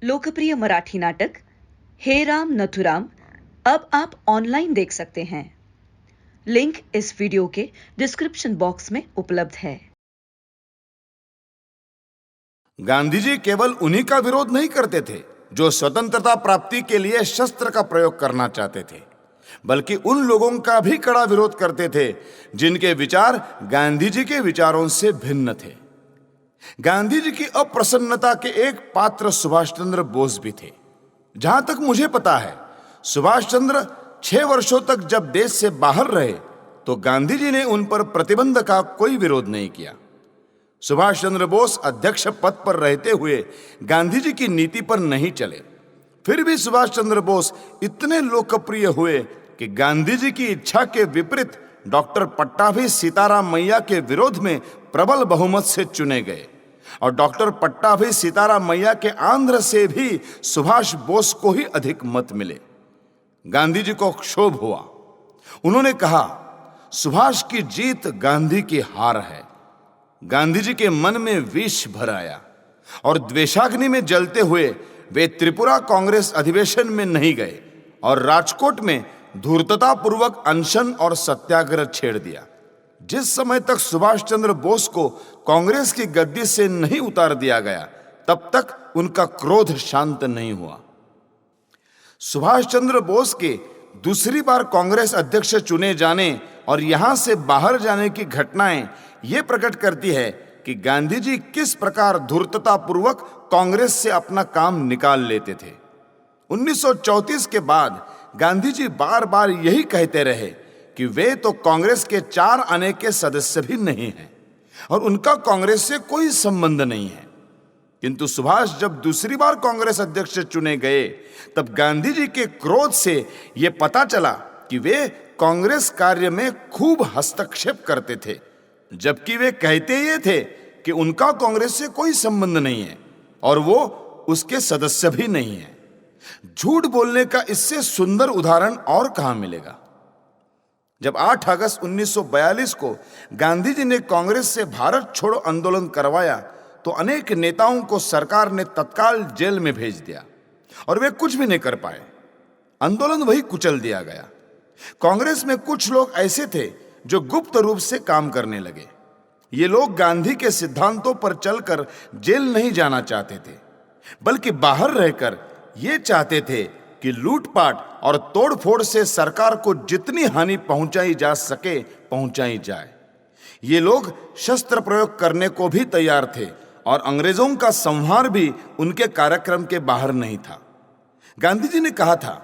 लोकप्रिय मराठी नाटक हे राम नथुराम अब आप ऑनलाइन देख सकते हैं। लिंक इस वीडियो के डिस्क्रिप्शन बॉक्स में उपलब्ध है। गांधी जी केवल उन्हीं का विरोध नहीं करते थे जो स्वतंत्रता प्राप्ति के लिए शस्त्र का प्रयोग करना चाहते थे, बल्कि उन लोगों का भी कड़ा विरोध करते थे जिनके विचार गांधी जी के विचारों से भिन्न थे। गांधी जी की अप्रसन्नता के एक पात्र सुभाष चंद्र बोस भी थे। जहां तक मुझे पता है, सुभाष चंद्र 6 वर्षों तक जब देश से बाहर रहे तो गांधी जी ने उन पर प्रतिबंध का कोई विरोध नहीं किया। सुभाष चंद्र बोस अध्यक्ष पद पर रहते हुए गांधी जी की नीति पर नहीं चले। फिर भी सुभाष चंद्र बोस इतने लोकप्रिय हुए कि गांधी जी की इच्छा के विपरीत डॉक्टर पट्टाभी सीताराम मैया के विरोध में प्रबल बहुमत से चुने गए और डॉक्टर पट्टाभी सीताराम मैया के आंध्र से भी सुभाष बोस को ही अधिक मत मिले। गांधी जी को क्षोभ हुआ। उन्होंने कहा, सुभाष की जीत गांधी की हार है। गांधी जी के मन में विष भर आया और द्वेषाग्नि में जलते हुए वे त्रिपुरा कांग्रेस अधिवेशन में नहीं गए और राजकोट में धूर्ततापूर्वक अनशन और सत्याग्रह छेड़ दिया। जिस समय तक सुभाष चंद्र बोस को कांग्रेस की गद्दी से नहीं उतार दिया गया, तब तक उनका क्रोध शांत नहीं हुआ। सुभाष चंद्र बोस के दूसरी बार कांग्रेस अध्यक्ष चुने जाने और यहां से बाहर जाने की घटनाएं ये प्रकट करती है कि गांधी जी किस प्रकार धूर्ततापूर्वक कांग्रेस से अपना काम निकाल लेते थे। 1934 के बाद गांधी जी बार बार यही कहते रहे कि वे तो कांग्रेस के 4 आने के सदस्य भी नहीं हैं और उनका कांग्रेस से कोई संबंध नहीं है। किंतु सुभाष जब दूसरी बार कांग्रेस अध्यक्ष चुने गए, तब गांधी जी के क्रोध से यह पता चला कि वे कांग्रेस कार्य में खूब हस्तक्षेप करते थे, जबकि वे कहते ये थे कि उनका कांग्रेस से कोई संबंध नहीं है और वो उसके सदस्य भी नहीं है। झूठ बोलने का इससे सुंदर उदाहरण और कहां मिलेगा। जब 8 अगस्त 1942 को गांधी जी ने कांग्रेस से भारत छोड़ो आंदोलन करवाया तो अनेक नेताओं को सरकार ने तत्काल जेल में भेज दिया और वे कुछ भी नहीं कर पाए। आंदोलन वही कुचल दिया गया। कांग्रेस में कुछ लोग ऐसे थे जो गुप्त रूप से काम करने लगे। ये लोग गांधी के सिद्धांतों पर चलकर जेल नहीं जाना चाहते थे, बल्कि बाहर रहकर ये चाहते थे कि लूटपाट और तोड़फोड़ से सरकार को जितनी हानि पहुंचाई जा सके पहुंचाई जाए। ये लोग शस्त्र प्रयोग करने को भी तैयार थे और अंग्रेजों का संहार भी उनके कार्यक्रम के बाहर नहीं था। गांधी जी ने कहा था,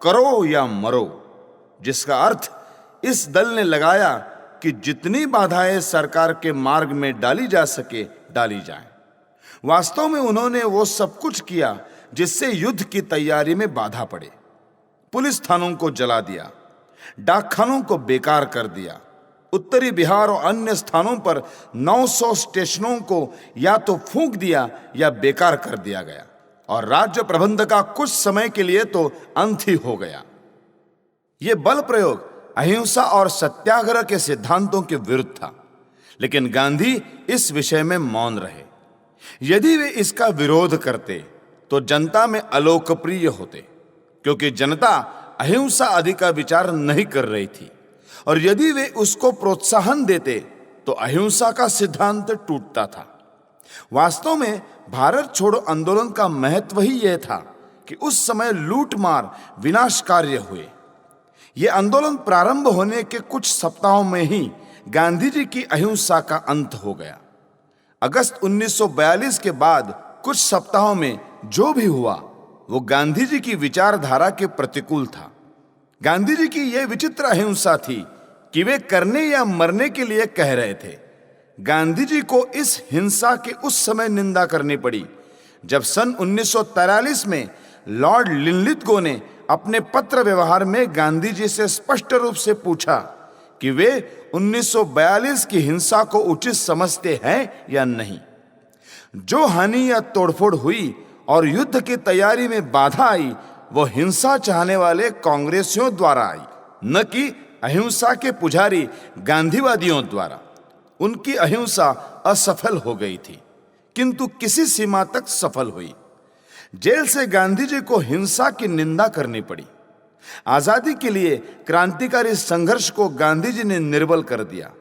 करो या मरो, जिसका अर्थ इस दल ने लगाया कि जितनी बाधाएं सरकार के मार्ग में डाली जा सके डाली जाएं। वास्तव में उन्होंने वो सब कुछ किया जिससे युद्ध की तैयारी में बाधा पड़े। पुलिस थानों को जला दिया, डाकखानों को बेकार कर दिया, उत्तरी बिहार और अन्य स्थानों पर 900 स्टेशनों को या तो फूंक दिया या बेकार कर दिया गया और राज्य प्रबंध का कुछ समय के लिए तो अंत ही हो गया। यह बल प्रयोग अहिंसा और सत्याग्रह के सिद्धांतों के विरुद्ध था, लेकिन गांधी इस विषय में मौन रहे। यदि वे इसका विरोध करते तो जनता में अलोकप्रिय होते, क्योंकि जनता अहिंसा आदि का विचार नहीं कर रही थी, और यदि वे उसको प्रोत्साहन देते तो अहिंसा का सिद्धांत टूटता था। वास्तव में भारत छोड़ो आंदोलन का महत्व ही यह था कि उस समय लूटमार विनाशकार्य हुए। यह आंदोलन प्रारंभ होने के कुछ सप्ताहों में ही गांधी जी की अहिंसा का अंत हो गया। अगस्त 1942 के बाद कुछ सप्ताहों में जो भी हुआ वो गांधी जी की विचारधारा के प्रतिकूल था। गांधी जी की यह विचित्र अहिंसा थी कि वे करने या मरने के लिए कह रहे थे। गांधी जी को इस हिंसा के उस समय निंदा करनी पड़ी जब सन 1943 में लॉर्ड लिनलिथगो ने अपने पत्र व्यवहार में गांधी जी से स्पष्ट रूप से पूछा कि वे 1942 की हिंसा को उचित समझते हैं या नहीं। जो हानि या तोड़फोड़ हुई और युद्ध की तैयारी में बाधा आई, वो हिंसा चाहने वाले कांग्रेसियों द्वारा आई, न कि अहिंसा के पुजारी गांधीवादियों द्वारा। उनकी अहिंसा असफल हो गई थी, किंतु किसी सीमा तक सफल हुई। जेल से गांधी जी को हिंसा की निंदा करनी पड़ी। आजादी के लिए क्रांतिकारी संघर्ष को गांधी जी ने निर्बल कर दिया।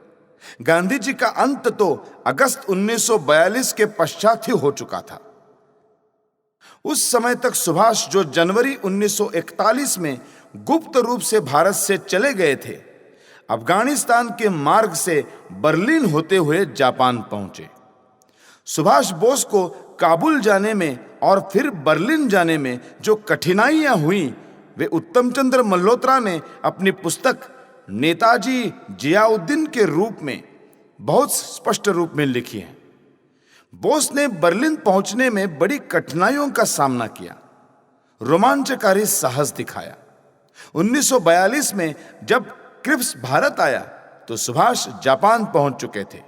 गांधी जी का अंत तो अगस्त 1942 के पश्चात ही हो चुका था। उस समय तक सुभाष, जो जनवरी 1941 में गुप्त रूप से भारत से चले गए थे, अफगानिस्तान के मार्ग से बर्लिन होते हुए जापान पहुंचे। सुभाष बोस को काबुल जाने में और फिर बर्लिन जाने में जो कठिनाइयां हुई, वे उत्तम चंद्र मल्होत्रा ने अपनी पुस्तक नेताजी जियाउद्दीन के रूप में बहुत स्पष्ट रूप में लिखी है। बोस ने बर्लिन पहुंचने में बड़ी कठिनाइयों का सामना किया, रोमांचकारी साहस दिखाया। 1942 में जब क्रिप्स भारत आया तो सुभाष जापान पहुंच चुके थे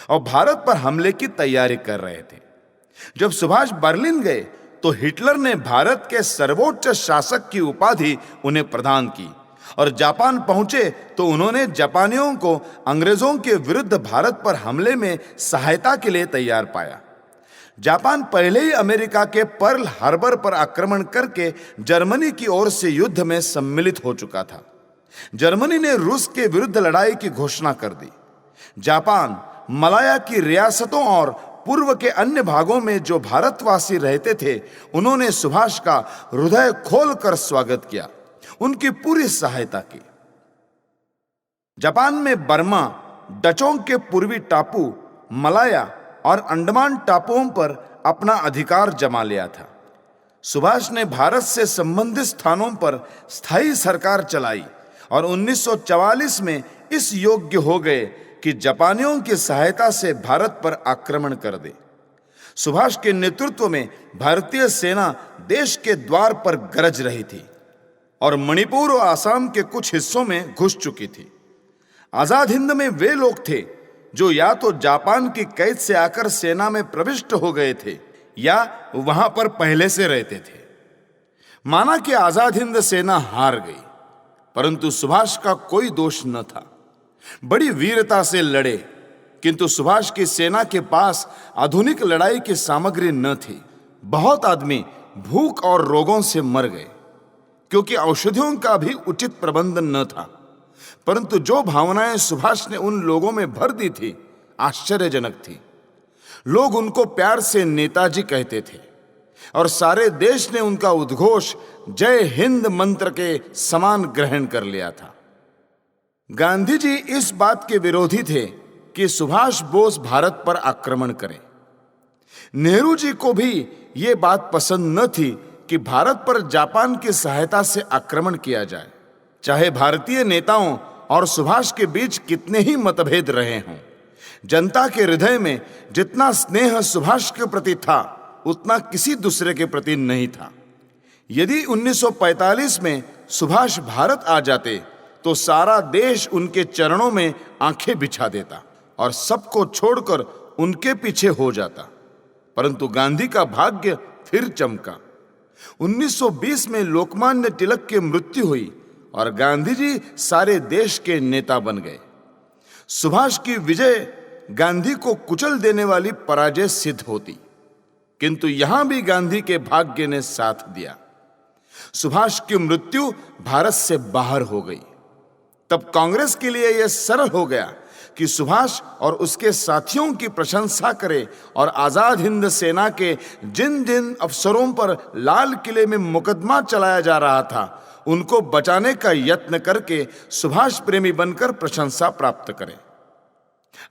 और भारत पर हमले की तैयारी कर रहे थे। जब सुभाष बर्लिन गए तो हिटलर ने भारत के सर्वोच्च शासक की उपाधि उन्हें प्रदान की और जापान पहुंचे तो उन्होंने जापानियों को अंग्रेजों के विरुद्ध भारत पर हमले में सहायता के लिए तैयार पाया। जापान पहले ही अमेरिका के पर्ल हार्बर पर आक्रमण करके जर्मनी की ओर से युद्ध में सम्मिलित हो चुका था। जर्मनी ने रूस के विरुद्ध लड़ाई की घोषणा कर दी। जापान मलाया की रियासतों और पूर्व के अन्य भागों में जो भारतवासी रहते थे, उन्होंने सुभाष का हृदय खोलकर स्वागत किया, उनकी पूरी सहायता की। जापान में बर्मा, डचों के पूर्वी टापू, मलाया और अंडमान टापुओं पर अपना अधिकार जमा लिया था। सुभाष ने भारत से संबंधित स्थानों पर स्थायी सरकार चलाई और 1944 में इस योग्य हो गए कि जापानियों की सहायता से भारत पर आक्रमण कर दे। सुभाष के नेतृत्व में भारतीय सेना देश के द्वार पर गरज रही थी और मणिपुर और आसाम के कुछ हिस्सों में घुस चुकी थी। आजाद हिंद में वे लोग थे जो या तो जापान की कैद से आकर सेना में प्रविष्ट हो गए थे या वहां पर पहले से रहते थे। माना कि आजाद हिंद सेना हार गई, परंतु सुभाष का कोई दोष न था। बड़ी वीरता से लड़े, किंतु सुभाष की सेना के पास आधुनिक लड़ाई की सामग्री न थी। बहुत आदमी भूख और रोगों से मर गए क्योंकि औषधियों का भी उचित प्रबंधन न था। परंतु जो भावनाएं सुभाष ने उन लोगों में भर दी थी, आश्चर्यजनक थी। लोग उनको प्यार से नेताजी कहते थे और सारे देश ने उनका उद्घोष जय हिंद मंत्र के समान ग्रहण कर लिया था। गांधी जी इस बात के विरोधी थे कि सुभाष बोस भारत पर आक्रमण करें। नेहरू जी को भी यह बात पसंद न थी कि भारत पर जापान की सहायता से आक्रमण किया जाए। चाहे भारतीय नेताओं और सुभाष के बीच कितने ही मतभेद रहे हों, जनता के हृदय में जितना स्नेह सुभाष के प्रति था, उतना किसी दूसरे के प्रति नहीं था। यदि 1945 में सुभाष भारत आ जाते तो सारा देश उनके चरणों में आंखें बिछा देता और सबको छोड़कर उनके पीछे हो जाता। परंतु गांधी का भाग्य फिर चमका। 1920 में लोकमान्य तिलक की मृत्यु हुई और गांधी जी सारे देश के नेता बन गए। सुभाष की विजय गांधी को कुचल देने वाली पराजय सिद्ध होती, किंतु यहां भी गांधी के भाग्य ने साथ दिया। सुभाष की मृत्यु भारत से बाहर हो गई। तब कांग्रेस के लिए यह सरल हो गया कि सुभाष और उसके साथियों की प्रशंसा करे और आजाद हिंद सेना के जिन जिन अफसरों पर लाल किले में मुकदमा चलाया जा रहा था, उनको बचाने का यत्न करके सुभाष प्रेमी बनकर प्रशंसा प्राप्त करें।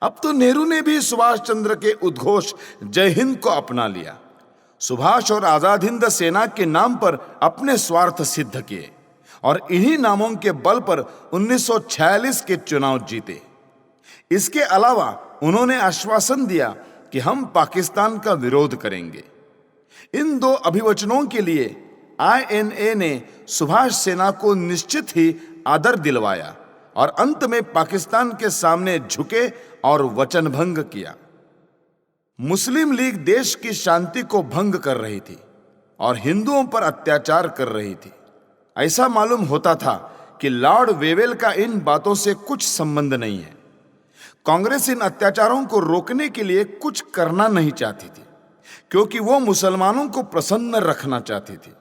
अब तो नेहरू ने भी सुभाष चंद्र के उद्घोष जय हिंद को अपना लिया। सुभाष और आजाद हिंद सेना के नाम पर अपने स्वार्थ सिद्ध किए और इन्हीं नामों के बल पर 1946 के चुनाव जीते। इसके अलावा उन्होंने आश्वासन दिया कि हम पाकिस्तान का विरोध करेंगे। इन दो अभिवचनों के लिए INA ने सुभाष सेना को निश्चित ही आदर दिलवाया और अंत में पाकिस्तान के सामने झुके और वचनभंग किया। मुस्लिम लीग देश की शांति को भंग कर रही थी और हिंदुओं पर अत्याचार कर रही थी। ऐसा मालूम होता था कि लॉर्ड वेवेल का इन बातों से कुछ संबंध नहीं है। कांग्रेस इन अत्याचारों को रोकने के लिए कुछ करना नहीं चाहती थी, क्योंकि वो मुसलमानों को प्रसन्न रखना चाहती थी।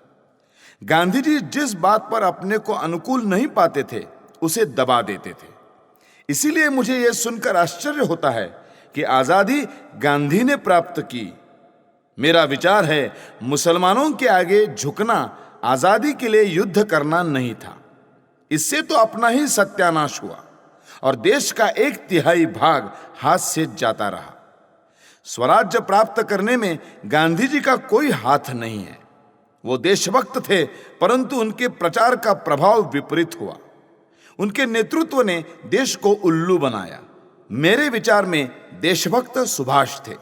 गांधी जी जिस बात पर अपने को अनुकूल नहीं पाते थे उसे दबा देते थे। इसीलिए मुझे यह सुनकर आश्चर्य होता है कि आजादी गांधी ने प्राप्त की। मेरा विचार है मुसलमानों के आगे झुकना आजादी के लिए युद्ध करना नहीं था। इससे तो अपना ही सत्यानाश हुआ और देश का 1/3 भाग हाथ से जाता रहा। स्वराज्य प्राप्त करने में गांधी जी का कोई हाथ नहीं है। वो देशभक्त थे, परंतु उनके प्रचार का प्रभाव विपरीत हुआ। उनके नेतृत्व ने देश को उल्लू बनाया। मेरे विचार में देशभक्त सुभाष थे,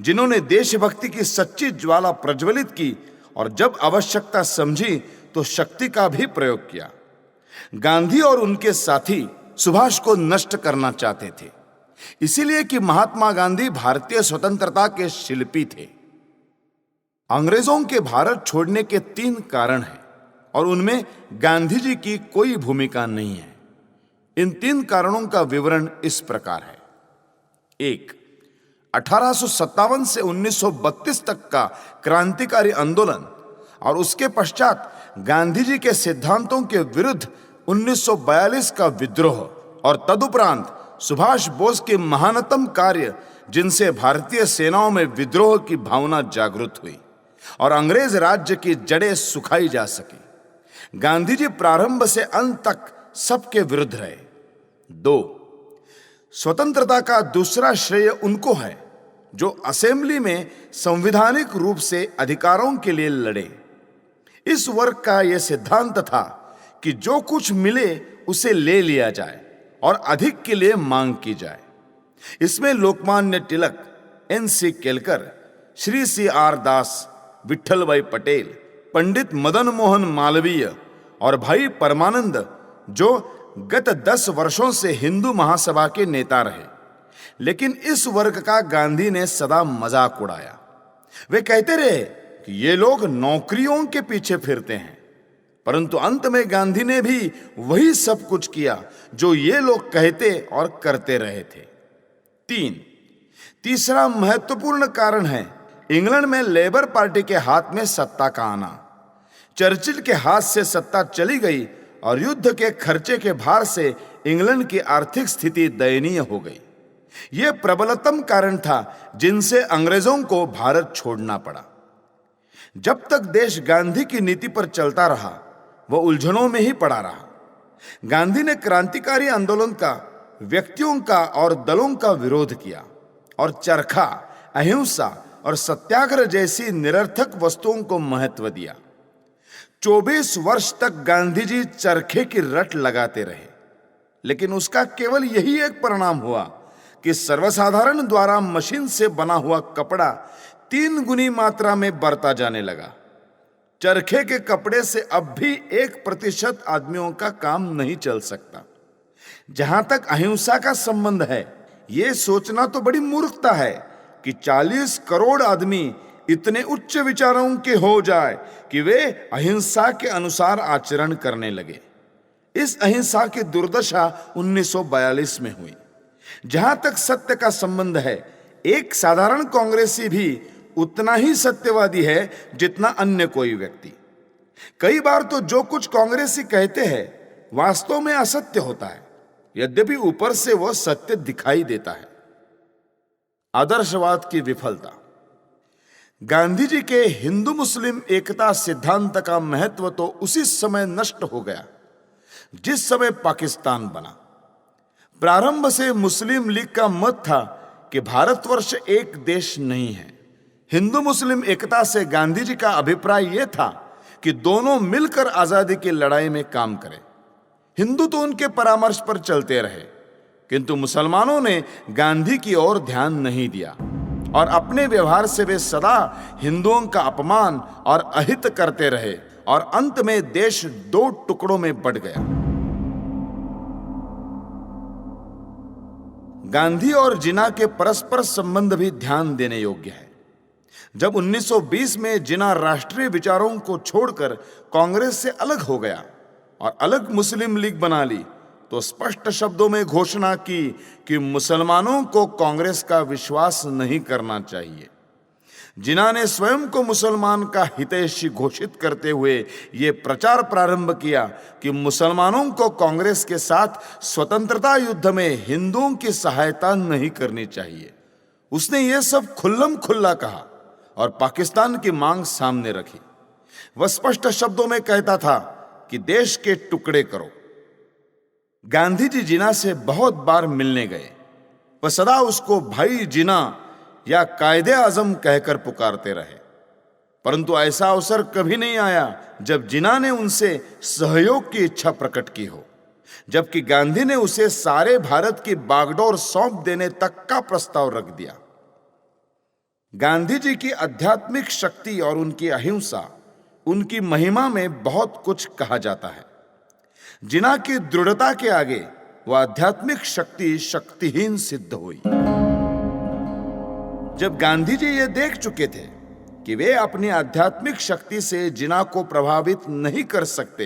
जिन्होंने देशभक्ति की सच्ची ज्वाला प्रज्वलित की और जब आवश्यकता समझी तो शक्ति का भी प्रयोग किया। गांधी और उनके साथी सुभाष को नष्ट करना चाहते थे, इसीलिए कि महात्मा गांधी भारतीय स्वतंत्रता के शिल्पी थे। अंग्रेजों के भारत छोड़ने के 3 कारण हैं और उनमें गांधी जी की कोई भूमिका नहीं है। इन 3 कारणों का विवरण इस प्रकार है। 1. 1857 से 1932 तक का क्रांतिकारी आंदोलन और उसके पश्चात गांधी जी के सिद्धांतों के विरुद्ध 1942 का विद्रोह और तदुपरांत सुभाष बोस के महानतम कार्य, जिनसे भारतीय सेनाओं में विद्रोह की भावना जागृत हुई और अंग्रेज राज्य की जड़ें सुखाई जा सकी। गांधी जी प्रारंभ से अंत तक सबके विरुद्ध रहे। 2. स्वतंत्रता का दूसरा श्रेय उनको है जो असेंबली में संवैधानिक रूप से अधिकारों के लिए लड़े। इस वर्ग का यह सिद्धांत था कि जो कुछ मिले उसे ले लिया जाए और अधिक के लिए मांग की जाए। इसमें लोकमान्य तिलक, NC केलकर, श्री CR दास, विठल भाई पटेल, पंडित मदन मोहन मालवीय और भाई परमानंद, जो गत 10 वर्षों से हिंदू महासभा के नेता रहे, लेकिन इस वर्ग का गांधी ने सदा मजाक उड़ाया। वे कहते रहे कि ये लोग नौकरियों के पीछे फिरते हैं, परंतु अंत में गांधी ने भी वही सब कुछ किया जो ये लोग कहते और करते रहे थे। 3. तीसरा महत्वपूर्ण कारण है इंग्लैंड में लेबर पार्टी के हाथ में सत्ता का आना। चर्चिल के हाथ से सत्ता चली गई और युद्ध के खर्चे के भार से इंग्लैंड की आर्थिक स्थिति दयनीय हो गई। यह प्रबलतम कारण था जिनसे अंग्रेजों को भारत छोड़ना पड़ा। जब तक देश गांधी की नीति पर चलता रहा, वह उलझनों में ही पड़ा रहा। गांधी ने क्रांतिकारी आंदोलन का, व्यक्तियों का और दलों का विरोध किया और चरखा, अहिंसा और सत्याग्रह जैसी निरर्थक वस्तुओं को महत्व दिया। 24 वर्ष तक गांधी जी चरखे की रट लगाते रहे, लेकिन उसका केवल यही एक परिणाम हुआ कि सर्वसाधारण द्वारा मशीन से बना हुआ कपड़ा 3 गुनी मात्रा में बरता जाने लगा। चरखे के कपड़े से अब भी 1% आदमियों का काम नहीं चल सकता। जहां तक अहिंसा का संबंध है, यह सोचना तो बड़ी मूर्खता है कि 40 करोड़ आदमी इतने उच्च विचारों के हो जाए कि वे अहिंसा के अनुसार आचरण करने लगे। इस अहिंसा की दुर्दशा 1942 में हुई। जहां तक सत्य का संबंध है, एक साधारण कांग्रेसी भी उतना ही सत्यवादी है जितना अन्य कोई व्यक्ति। कई बार तो जो कुछ कांग्रेसी कहते हैं वास्तव में असत्य होता है, यद्यपि ऊपर से वह सत्य दिखाई देता है। आदर्शवाद की विफलता। गांधी जी के हिंदू मुस्लिम एकता सिद्धांत का महत्व तो उसी समय नष्ट हो गया जिस समय पाकिस्तान बना। प्रारंभ से मुस्लिम लीग का मत था कि भारतवर्ष एक देश नहीं है। हिंदू मुस्लिम एकता से गांधी जी का अभिप्राय यह था कि दोनों मिलकर आजादी की लड़ाई में काम करें। हिंदू तो उनके परामर्श पर चलते रहे, किंतु मुसलमानों ने गांधी की ओर ध्यान नहीं दिया और अपने व्यवहार से वे सदा हिंदुओं का अपमान और अहित करते रहे और अंत में देश 2 टुकड़ों में बंट गया। गांधी और जिन्ना के परस्पर संबंध भी ध्यान देने योग्य है। जब 1920 में जिन्ना राष्ट्रीय विचारों को छोड़कर कांग्रेस से अलग हो गया और अलग मुस्लिम लीग बना ली, तो स्पष्ट शब्दों में घोषणा की कि मुसलमानों को कांग्रेस का विश्वास नहीं करना चाहिए। जिन्ना ने स्वयं को मुसलमान का हितैषी घोषित करते हुए ये प्रचार प्रारंभ किया कि मुसलमानों को कांग्रेस के साथ स्वतंत्रता युद्ध में हिंदुओं की सहायता नहीं करनी चाहिए। उसने ये सब खुल्लम खुल्ला कहा और पाकिस्तान की मांग सामने रखी। वह स्पष्ट शब्दों में कहता था कि देश के टुकड़े करो। गांधी जी जिन्ना से बहुत बार मिलने गए। वह सदा उसको भाई जिन्ना या कायदे आजम कहकर पुकारते रहे, परंतु ऐसा अवसर कभी नहीं आया जब जिन्ना ने उनसे सहयोग की इच्छा प्रकट की हो, जबकि गांधी ने उसे सारे भारत की बागडोर सौंप देने तक का प्रस्ताव रख दिया। गांधी जी की आध्यात्मिक शक्ति और उनकी अहिंसा, उनकी महिमा में बहुत कुछ कहा जाता है। जिन्ना की दृढ़ता के आगे वह आध्यात्मिक शक्ति शक्तिहीन सिद्ध हुई। जब गांधी जी ये देख चुके थे कि वे अपनी आध्यात्मिक शक्ति से जिन्ना को प्रभावित नहीं कर सकते,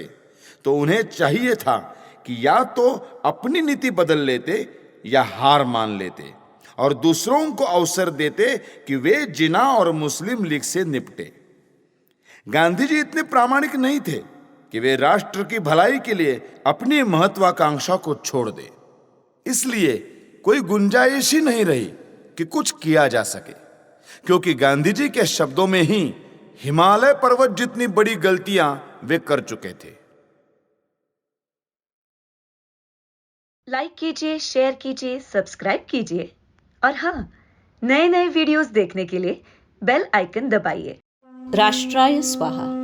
तो उन्हें चाहिए था कि या तो अपनी नीति बदल लेते या हार मान लेते और दूसरों को अवसर देते कि वे जिन्ना और मुस्लिम लीग से निपटे। गांधी जी इतने प्रामाणिक नहीं थे कि वे राष्ट्र की भलाई के लिए अपनी महत्वाकांक्षा को छोड़ दें। इसलिए कोई गुंजाइश ही नहीं रही कि कुछ किया जा सके, क्योंकि गांधी जी के शब्दों में ही हिमालय पर्वत जितनी बड़ी गलतियां वे कर चुके थे। लाइक कीजिए, शेयर कीजिए, सब्सक्राइब कीजिए और हाँ, नए नए वीडियोस देखने के लिए बेल आइकन दबाइए। राष्ट्राय स्वाहा।